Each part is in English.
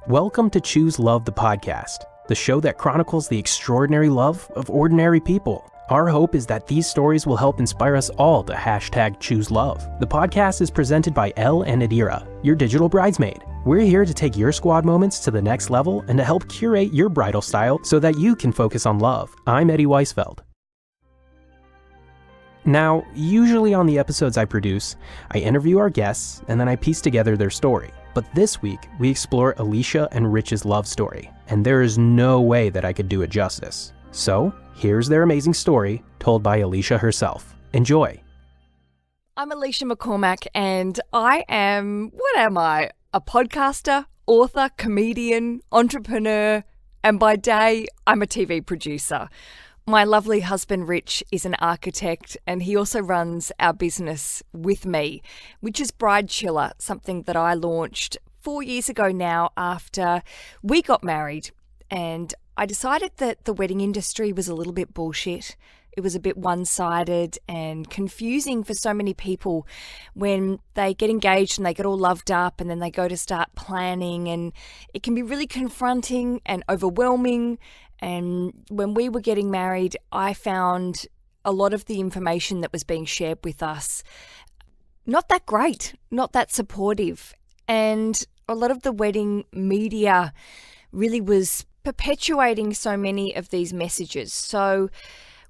Welcome to Choose Love, the podcast, the show that chronicles the extraordinary love of ordinary people. Our hope is that these stories will help inspire us all to #choose love. The podcast is presented by Elle and Adira, your digital bridesmaid. We're here to take your squad moments to the next level and to help curate your bridal style so that you can focus on love. I'm Eddie Weisfeld. Now, usually on the episodes I produce, I interview our guests and then I piece together their story. But this week, we explore Aleisha and Rich's love story, and there is no way that I could do it justice. So, here's their amazing story, told by Aleisha herself. Enjoy. I'm Aleisha McCormack, and what am I? A podcaster, author, comedian, entrepreneur, and by day, I'm a TV producer. My lovely husband, Rich, is an architect, and he also runs our business with me, which is Bridechilla, something that I launched 4 years ago now after we got married. And I decided that the wedding industry was a little bit bullshit. It was a bit one-sided and confusing for so many people when they get engaged and they get all loved up and then they go to start planning, and it can be really confronting and overwhelming. And when we were getting married, I found a lot of the information that was being shared with us not that great, not that supportive. And a lot of the wedding media really was perpetuating so many of these messages. So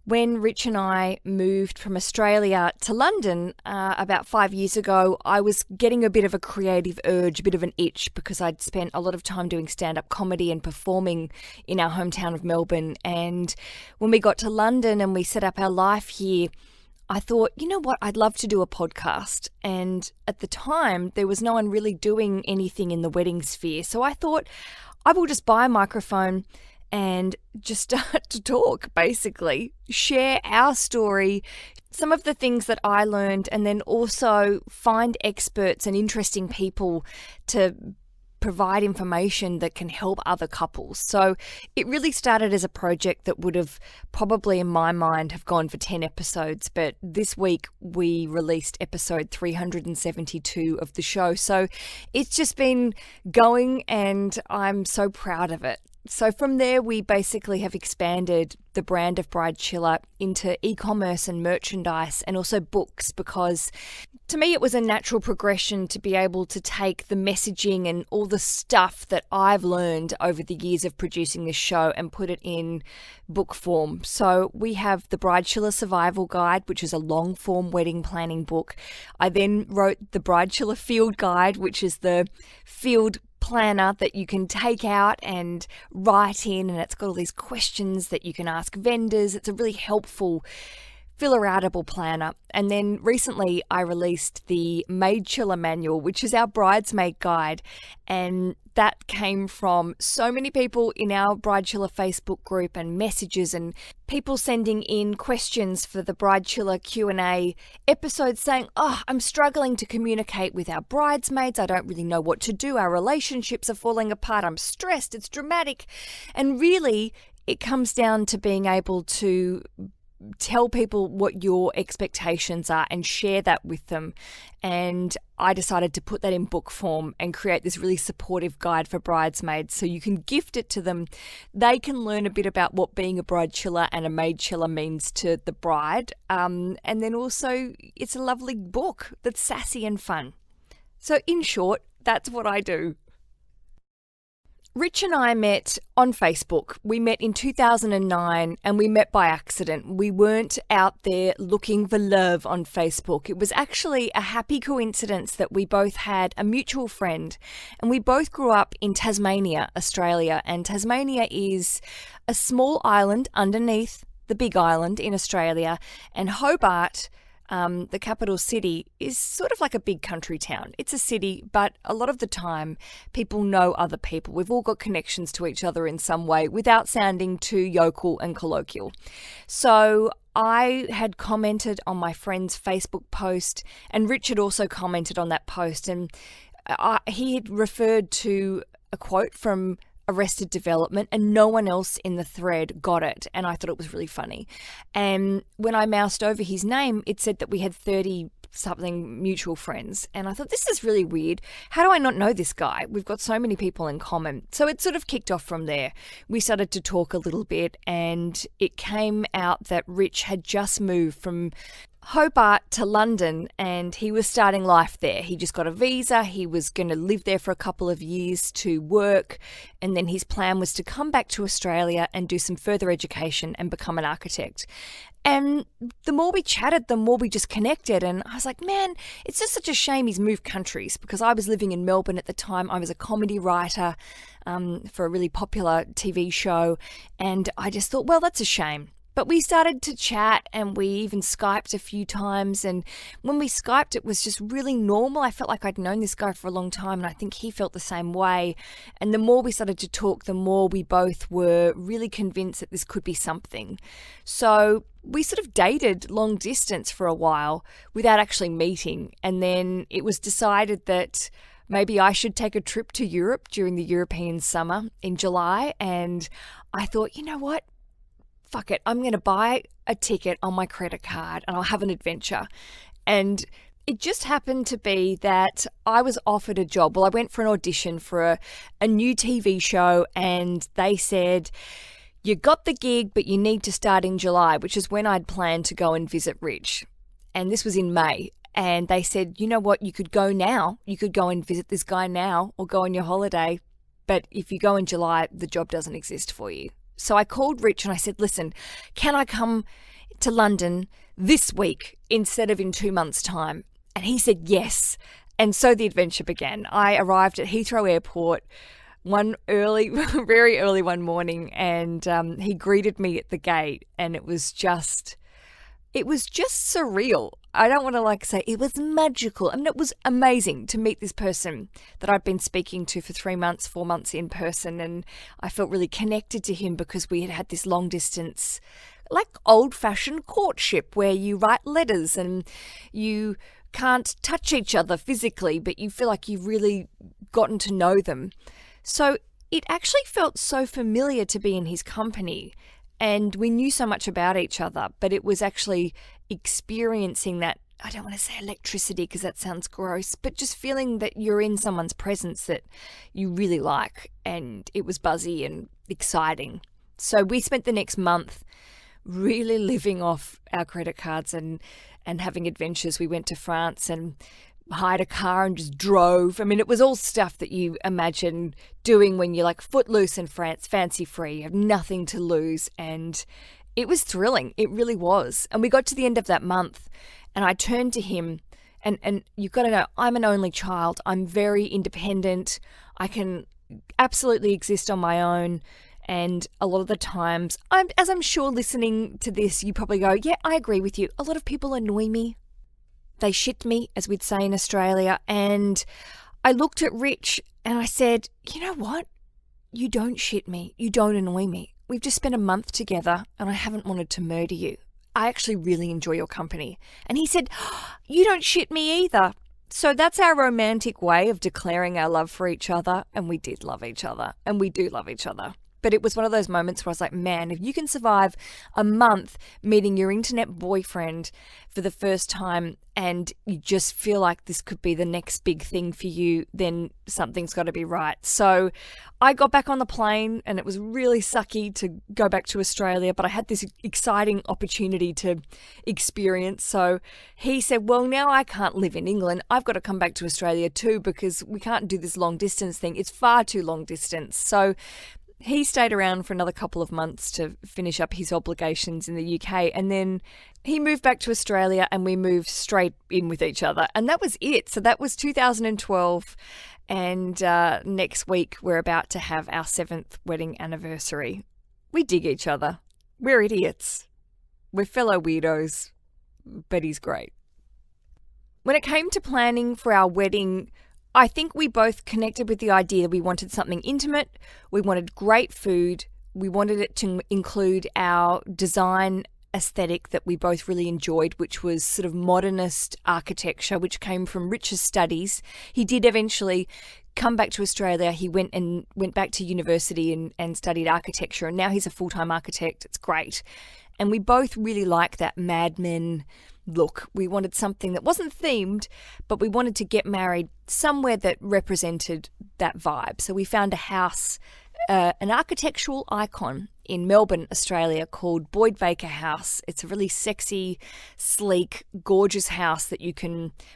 when Rich and I moved from Australia to London about 5 years ago, I was getting a bit of a creative urge, a bit of an itch, because I'd spent a lot of time doing stand-up comedy and performing in our hometown of Melbourne. And when we got to London and we set up our life here, I thought, you know what, I'd love to do a podcast. And at the time, there was no one really doing anything in the wedding sphere. So I thought, I will just buy a microphone and just start to talk, basically, share our story, some of the things that I learned, and then also find experts and interesting people to provide information that can help other couples. So it really started as a project that would have probably, in my mind, have gone for 10 episodes. But this week we released episode 372 of the show. So it's just been going, and I'm so proud of it. So from there, we basically have expanded the brand of Bridechilla into e-commerce and merchandise and also books, because to me, it was a natural progression to be able to take the messaging and all the stuff that I've learned over the years of producing this show and put it in book form. So we have the Bridechilla Survival Guide, which is a long-form wedding planning book. I then wrote the Bridechilla Field Guide, which is the field planner that you can take out and write in, and it's got all these questions that you can ask vendors. It's a really helpful filler-outable planner. And then recently I released the Maidchilla Manual, which is our bridesmaid guide, and that came from so many people in our Bridechilla Facebook group and messages, and people sending in questions for the Bridechilla Q&A episode saying, I'm struggling to communicate with our bridesmaids. I don't really know what to do. Our relationships are falling apart. I'm stressed. It's dramatic. And really, it comes down to being able to tell people what your expectations are and share that with them. And I decided to put that in book form and create this really supportive guide for bridesmaids so you can gift it to them. They can learn a bit about what being a Bridechilla and a Maidchilla means to the bride. And then also, it's a lovely book that's sassy and fun. So in short, that's what I do. Rich and I met on Facebook. We met in 2009 and we met by accident. We weren't out there looking for love on Facebook. It was actually a happy coincidence that we both had a mutual friend, and we both grew up in Tasmania, Australia. And Tasmania is a small island underneath the big island in Australia, and Hobart, the capital city, is sort of like a big country town. It's a city, but a lot of the time people know other people. We've all got connections to each other in some way without sounding too yokel and colloquial. So I had commented on my friend's Facebook post, and Richard also commented on that post, and he had referred to a quote from Arrested Development, and no one else in the thread got it, and I thought it was really funny. And when I moused over his name, it said that we had 30 something mutual friends. And I thought, this is really weird. How do I not know this guy? We've got so many people in common. So it sort of kicked off from there. We started to talk a little bit, and it came out that Rich had just moved from Hobart to London, and he was starting life there. He just got a visa. He was going to live there for a couple of years to work, and then his plan was to come back to Australia and do some further education and become an architect. And the more we chatted, the more we just connected. And I was like, man, it's just such a shame he's moved countries, because I was living in Melbourne at the time. I was a comedy writer for a really popular TV show. And I just thought, well, that's a shame. But we started to chat, and we even Skyped a few times. And when we Skyped, it was just really normal. I felt like I'd known this guy for a long time, and I think he felt the same way. And the more we started to talk, the more we both were really convinced that this could be something. So we sort of dated long distance for a while without actually meeting. And then it was decided that maybe I should take a trip to Europe during the European summer in July. And I thought, you know what? Fuck it, I'm going to buy a ticket on my credit card and I'll have an adventure. And it just happened to be that I was offered a job. Well, I went for an audition for a new TV show, and they said, you got the gig, but you need to start in July, which is when I'd planned to go and visit Rich. And this was in May. And they said, you know what, you could go now. You could go and visit this guy now or go on your holiday. But if you go in July, the job doesn't exist for you. So I called Rich and I said, listen, can I come to London this week instead of in 2 months' time? And he said yes. And so the adventure began. I arrived at Heathrow Airport very early one morning, and he greeted me at the gate, and it was just surreal. I don't want to say it was magical. I mean, it was amazing to meet this person that I'd been speaking to for 4 months in person. And I felt really connected to him because we had had this long distance, like old fashioned courtship where you write letters and you can't touch each other physically, but you feel like you've really gotten to know them. So it actually felt so familiar to be in his company. And we knew so much about each other, but it was actually experiencing that, I don't want to say electricity because that sounds gross, but just feeling that you're in someone's presence that you really like. And it was buzzy and exciting. So we spent the next month really living off our credit cards and having adventures. We went to France and hired a car and just drove. I mean, it was all stuff that you imagine doing when you're like footloose in France, fancy free, you have nothing to lose. And it was thrilling. It really was. And we got to the end of that month and I turned to him and you've got to know, I'm an only child. I'm very independent. I can absolutely exist on my own. And a lot of the times, as I'm sure listening to this, you probably go, yeah, I agree with you. A lot of people annoy me. They shit me, as we'd say in Australia. And I looked at Rich and I said, you know what? You don't shit me. You don't annoy me. We've just spent a month together and I haven't wanted to murder you. I actually really enjoy your company. And he said, you don't shit me either. So that's our romantic way of declaring our love for each other. And we did love each other. And we do love each other. But it was one of those moments where I was like, man, if you can survive a month meeting your internet boyfriend for the first time and you just feel like this could be the next big thing for you, then something's got to be right. So I got back on the plane and it was really sucky to go back to Australia, but I had this exciting opportunity to experience. So he said, well, now I can't live in England. I've got to come back to Australia too because we can't do this long distance thing. It's far too long distance. So he stayed around for another couple of months to finish up his obligations in the UK. And then he moved back to Australia and we moved straight in with each other. And that was it. So that was 2012. And next week, we're about to have our 7th wedding anniversary. We dig each other. We're idiots. We're fellow weirdos. But he's great. When it came to planning for our wedding, I think we both connected with the idea that we wanted something intimate, we wanted great food, we wanted it to include our design aesthetic that we both really enjoyed, which was sort of modernist architecture, which came from Rich's studies. He did eventually come back to Australia. He went back to university and studied architecture, and now he's a full-time architect. It's great. And we both really like that Mad Men look. We wanted something that wasn't themed, but we wanted to get married somewhere that represented that vibe. So we found a house, an architectural icon in Melbourne, Australia, called Boyd Baker House. It's a really sexy, sleek, gorgeous house that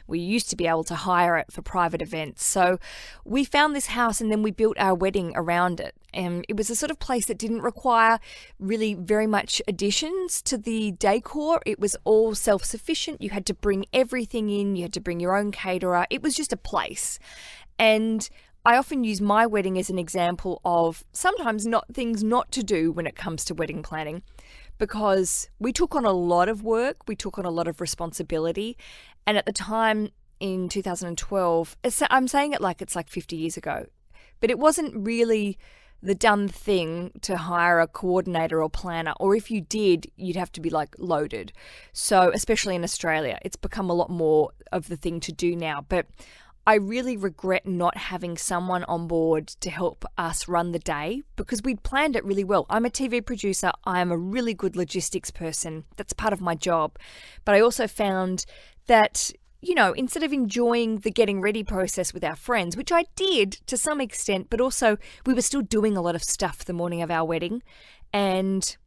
we used to be able to hire it for private events. So we found this house and then we built our wedding around it. And it was a sort of place that didn't require really very much additions to the decor. It was all self-sufficient. You had to bring everything in. You had to bring your own caterer. It was just a place. And I often use my wedding as an example of sometimes things not to do when it comes to wedding planning, because we took on a lot of work, we took on a lot of responsibility, and at the time in 2012, I'm saying it like it's like 50 years ago, but it wasn't really the done thing to hire a coordinator or planner, or if you did, you'd have to be like loaded. So especially in Australia, it's become a lot more of the thing to do now, but I really regret not having someone on board to help us run the day because we'd planned it really well. I'm a TV producer. I am a really good logistics person. That's part of my job. But I also found that, instead of enjoying the getting ready process with our friends, which I did to some extent, but also we were still doing a lot of stuff the morning of our wedding. And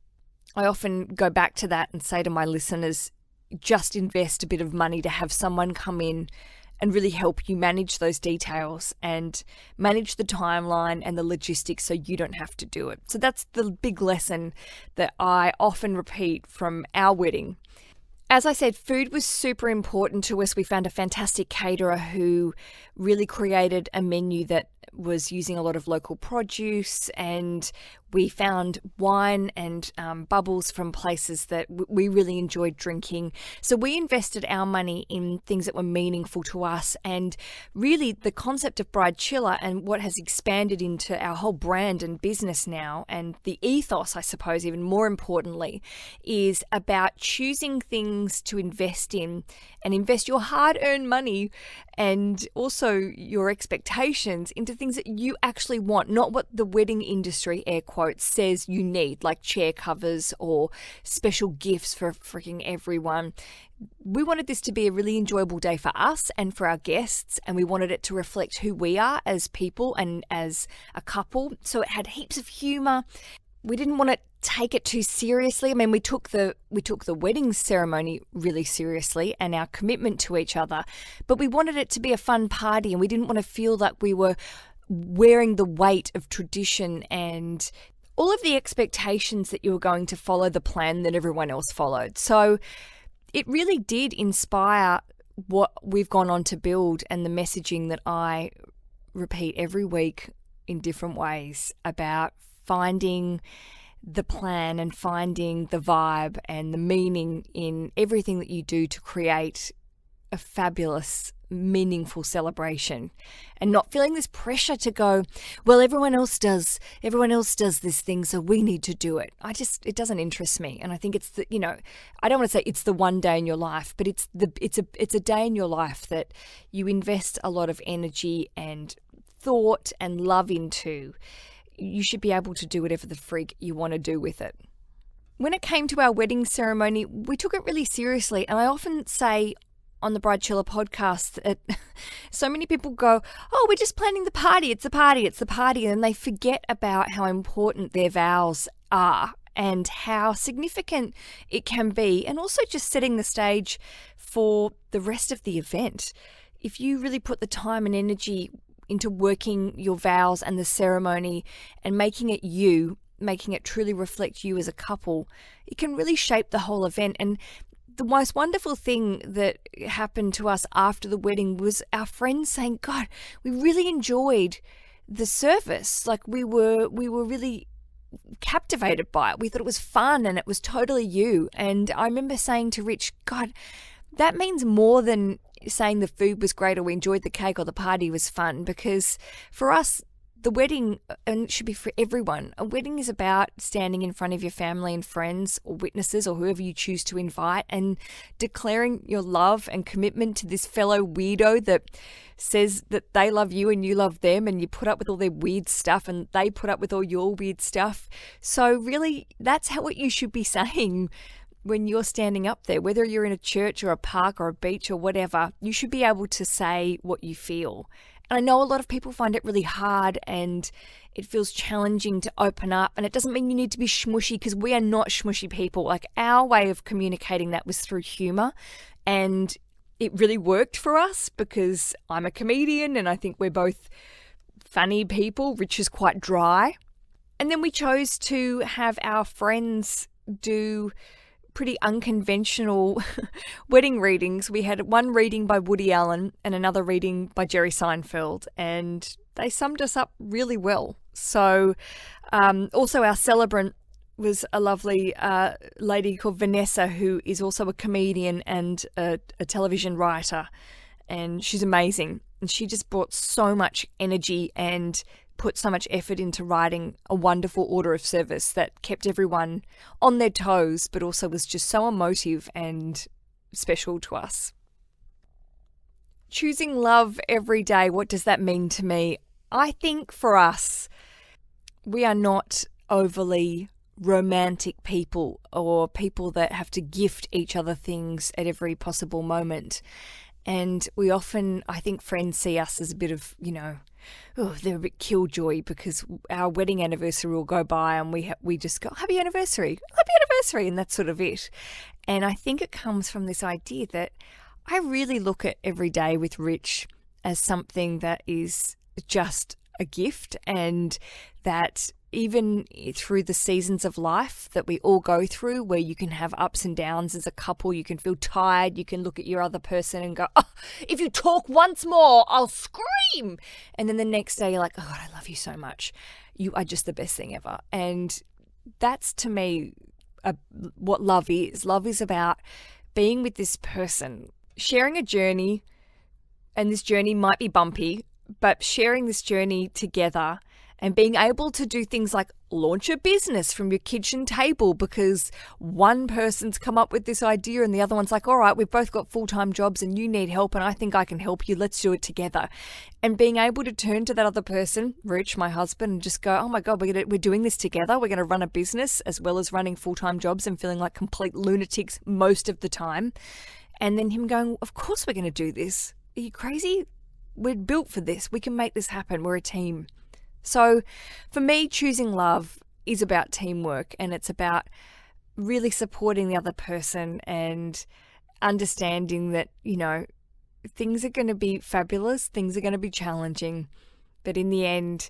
I often go back to that and say to my listeners, just invest a bit of money to have someone come in and really help you manage those details and manage the timeline and the logistics so you don't have to do it. So that's the big lesson that I often repeat from our wedding. As I said, food was super important to us. We found a fantastic caterer who really created a menu that was using a lot of local produce, and we found wine and bubbles from places that we really enjoyed drinking. So we invested our money in things that were meaningful to us, and really the concept of Bridechilla and what has expanded into our whole brand and business now, and the ethos, I suppose, even more importantly, is about choosing things to invest in and invest your hard-earned money and also your expectations into things that you actually want, not what the wedding industry, air quotes, says you need, like chair covers or special gifts for freaking everyone. We wanted this to be a really enjoyable day for us and for our guests, and we wanted it to reflect who we are as people and as a couple. So it had heaps of humor. We didn't want to take it too seriously. I mean, we took the wedding ceremony really seriously and our commitment to each other, but we wanted it to be a fun party, and we didn't want to feel like we were wearing the weight of tradition and all of the expectations that you were going to follow the plan that everyone else followed. So it really did inspire what we've gone on to build and the messaging that I repeat every week in different ways about finding the plan and finding the vibe and the meaning in everything that you do to create a fabulous, meaningful celebration, and not feeling this pressure to go, well, everyone else does this thing, so we need to do it. It doesn't interest me. And I think it's I don't want to say it's the one day in your life, but it's a day in your life that you invest a lot of energy and thought and love into. You should be able to do whatever the freak you want to do with it. When it came to our wedding ceremony, we took it really seriously. And I often say on the Bridechilla podcast that so many people go, oh, we're just planning the party. It's the party. It's the party. And they forget about how important their vows are and how significant it can be. And also just setting the stage for the rest of the event. If you really put the time and energy into working your vows and the ceremony and making it truly reflect you as a couple, it can really shape the whole event. And the most wonderful thing that happened to us after the wedding was our friends saying, God, we really enjoyed the service. Like we were really captivated by it. We thought it was fun and it was totally you. And I remember saying to Rich, God, that means more than saying the food was great or we enjoyed the cake or the party was fun, because for us, the wedding, and it should be for everyone, a wedding is about standing in front of your family and friends or witnesses or whoever you choose to invite and declaring your love and commitment to this fellow weirdo that says that they love you and you love them, and you put up with all their weird stuff and they put up with all your weird stuff. So really, that's what you should be saying when you're standing up there, whether you're in a church or a park or a beach or whatever, you should be able to say what you feel. And I know a lot of people find it really hard and it feels challenging to open up. And it doesn't mean you need to be smushy, because we are not smushy people. Like, our way of communicating that was through humor, and it really worked for us because I'm a comedian and I think we're both funny people. Rich is quite dry. And then we chose to have our friends do pretty unconventional wedding readings. We had one reading by Woody Allen and another reading by Jerry Seinfeld, and they summed us up really well. So also our celebrant was a lovely lady called Vanessa, who is also a comedian and a television writer, and she's amazing. And she just brought so much energy and put so much effort into writing a wonderful order of service that kept everyone on their toes, but also was just so emotive and special to us. Choosing love every day, what does that mean to me? I think for us, we are not overly romantic people or people that have to gift each other things at every possible moment. And we often, I think friends see us as a bit of, they're a bit killjoy, because our wedding anniversary will go by and we just go, happy anniversary, and that's sort of it. And I think it comes from this idea that I really look at every day with Rich as something that is just a gift, and that even through the seasons of life that we all go through, where you can have ups and downs as a couple, you can feel tired, you can look at your other person and go, oh, if you talk once more, I'll scream. And then the next day you're like, oh God, I love you so much. You are just the best thing ever. And that's, to me, what love is. Love is about being with this person, sharing a journey, and this journey might be bumpy, but sharing this journey together and being able to do things like launch a business from your kitchen table because one person's come up with this idea and the other one's like, all right, we've both got full-time jobs and you need help and I think I can help you. Let's do it together. And being able to turn to that other person, Rich, my husband, and just go, oh my God, we're doing this together. We're going to run a business as well as running full-time jobs and feeling like complete lunatics most of the time. And then him going, of course we're going to do this. Are you crazy? We're built for this. We can make this happen. We're a team. So for me, choosing love is about teamwork, and it's about really supporting the other person and understanding that, things are going to be fabulous, things are going to be challenging, but in the end,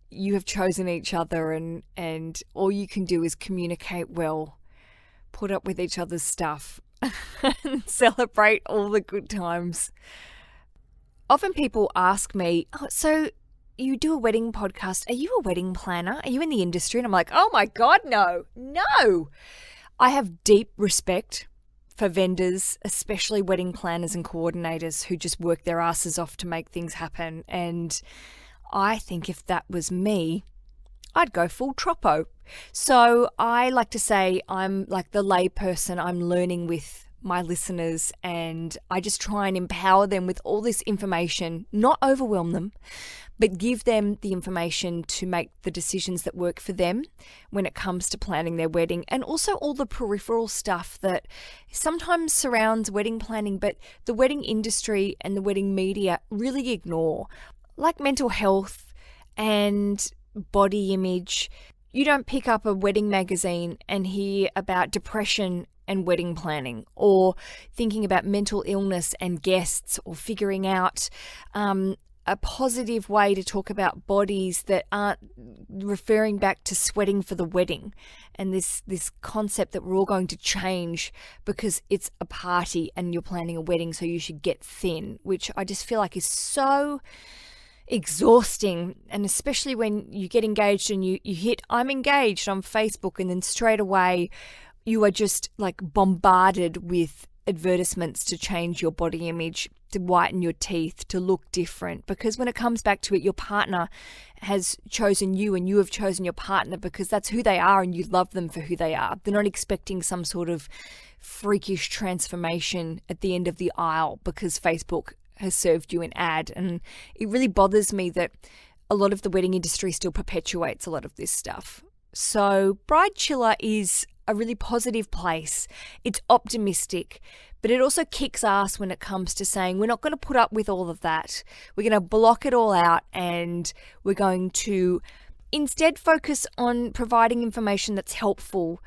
you have chosen each other, and all you can do is communicate well, put up with each other's stuff, and celebrate all the good times. Often people ask me, oh, so you do a wedding podcast. Are you a wedding planner? Are you in the industry? And I'm like, oh my God, no. I have deep respect for vendors, especially wedding planners and coordinators who just work their asses off to make things happen. And I think if that was me, I'd go full troppo. So I like to say I'm like the lay person. I'm learning with my listeners, and I just try and empower them with all this information, not overwhelm them, but give them the information to make the decisions that work for them when it comes to planning their wedding, and also all the peripheral stuff that sometimes surrounds wedding planning, but the wedding industry and the wedding media really ignore, like mental health and body image. You don't pick up a wedding magazine and hear about depression and wedding planning, or thinking about mental illness and guests, or figuring out a positive way to talk about bodies that aren't referring back to sweating for the wedding, and this concept that we're all going to change because it's a party and you're planning a wedding, so you should get thin, which I just feel like is so exhausting. And especially when you get engaged and you hit I'm engaged on Facebook, and then straight away you are just like bombarded with advertisements to change your body image, to whiten your teeth, to look different. Because when it comes back to it, your partner has chosen you and you have chosen your partner because that's who they are and you love them for who they are. They're not expecting some sort of freakish transformation at the end of the aisle because Facebook has served you an ad. And it really bothers me that a lot of the wedding industry still perpetuates a lot of this stuff. So Bridechilla is a really positive place. It's optimistic, but it also kicks ass when it comes to saying we're not going to put up with all of that. We're going to block it all out, and we're going to instead focus on providing information that's helpful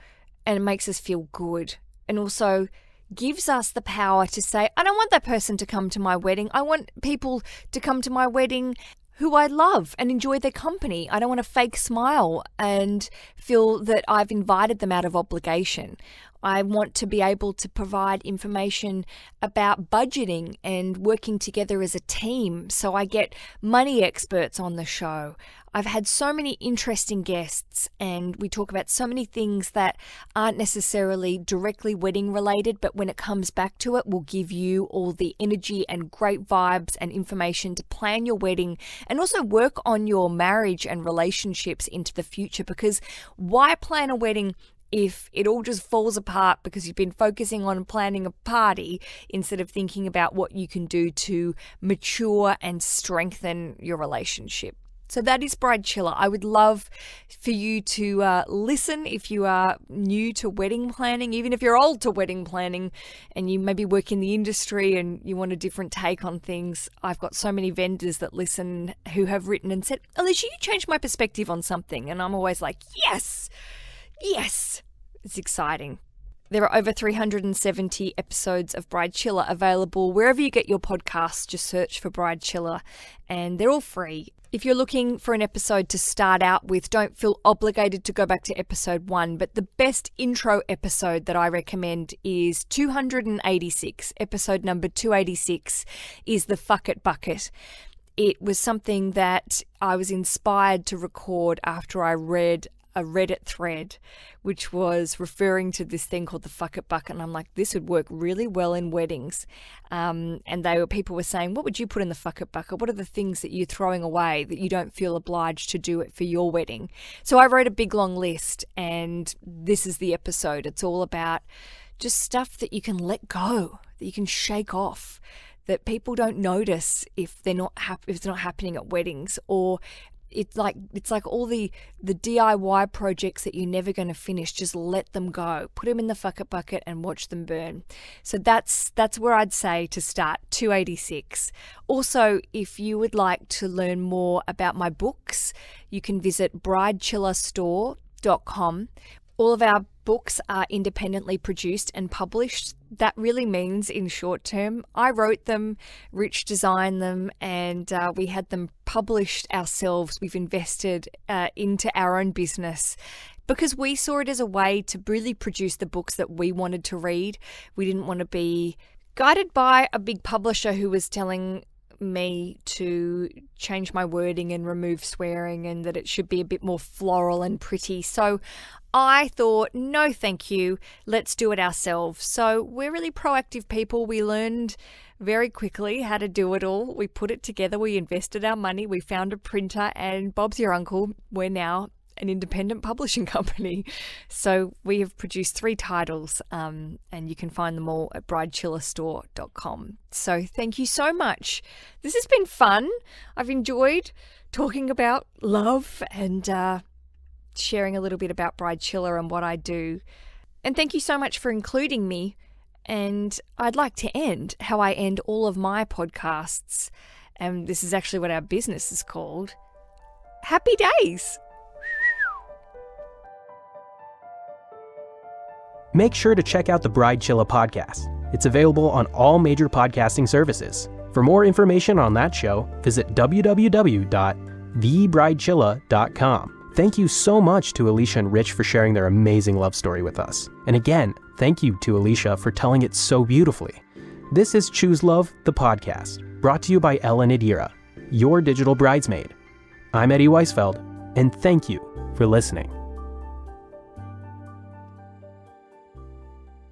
and makes us feel good, and also gives us the power to say, I don't want that person to come to my wedding. I want people to come to my wedding who I love and enjoy their company. I don't want a fake smile and feel that I've invited them out of obligation. I want to be able to provide information about budgeting and working together as a team, so I get money experts on the show. I've had so many interesting guests, and we talk about so many things that aren't necessarily directly wedding related, but when it comes back to it, will give you all the energy and great vibes and information to plan your wedding and also work on your marriage and relationships into the future. Because why plan a wedding if it all just falls apart because you've been focusing on planning a party instead of thinking about what you can do to mature and strengthen your relationship? So that is Bridechilla. I would love for you to listen if you are new to wedding planning, even if you're old to wedding planning and you maybe work in the industry and you want a different take on things. I've got so many vendors that listen who have written and said, Aleisha, you changed my perspective on something. And I'm always like, yes. It's exciting. There are over 370 episodes of Bridechilla available wherever you get your podcasts. Just search for Bridechilla, and they're all free. If you're looking for an episode to start out with, don't feel obligated to go back to episode 1, but the best intro episode that I recommend is 286. Episode number 286 is the Fuck It Bucket. It was something that I was inspired to record after I read a Reddit thread, which was referring to this thing called the Fuck It Bucket. And I'm like, this would work really well in weddings. And people were saying, what would you put in the Fuck It Bucket? What are the things that you're throwing away that you don't feel obliged to do it for your wedding? So I wrote a big long list, and this is the episode. It's all about just stuff that you can let go, that you can shake off, that people don't notice if it's not happening at weddings, or it's like all the DIY projects that you're never going to finish. Just let them go. Put them in the Fuck It Bucket and watch them burn. So that's where I'd say to start, 286. Also, if you would like to learn more about my books, you can visit bridechillastore.com. All of our books are independently produced and published. That really means, in short term, I wrote them, Rich designed them, and we had them published ourselves. We've invested into our own business because we saw it as a way to really produce the books that we wanted to read. We didn't want to be guided by a big publisher who was telling me to change my wording and remove swearing and that it should be a bit more floral and pretty. So I thought, no, thank you. Let's do it ourselves. So we're really proactive people. We learned very quickly how to do it all. We put it together. We invested our money. We found a printer, and Bob's your uncle. We're now an independent publishing company. So we have produced 3 titles, and you can find them all at bridechillastore.com. So thank you so much. This has been fun. I've enjoyed talking about love and sharing a little bit about Bridechilla and what I do. And thank you so much for including me. And I'd like to end how I end all of my podcasts. And this is actually what our business is called. Happy days. Make sure to check out the Bridechilla podcast. It's available on all major podcasting services. For more information on that show, visit www.thebridechilla.com. Thank you so much to Aleisha and Rich for sharing their amazing love story with us. And again, thank you to Aleisha for telling it so beautifully. This is Choose Love, the podcast, brought to you by Ellen Adira, your digital bridesmaid. I'm Eddie Weisfeld, and thank you for listening.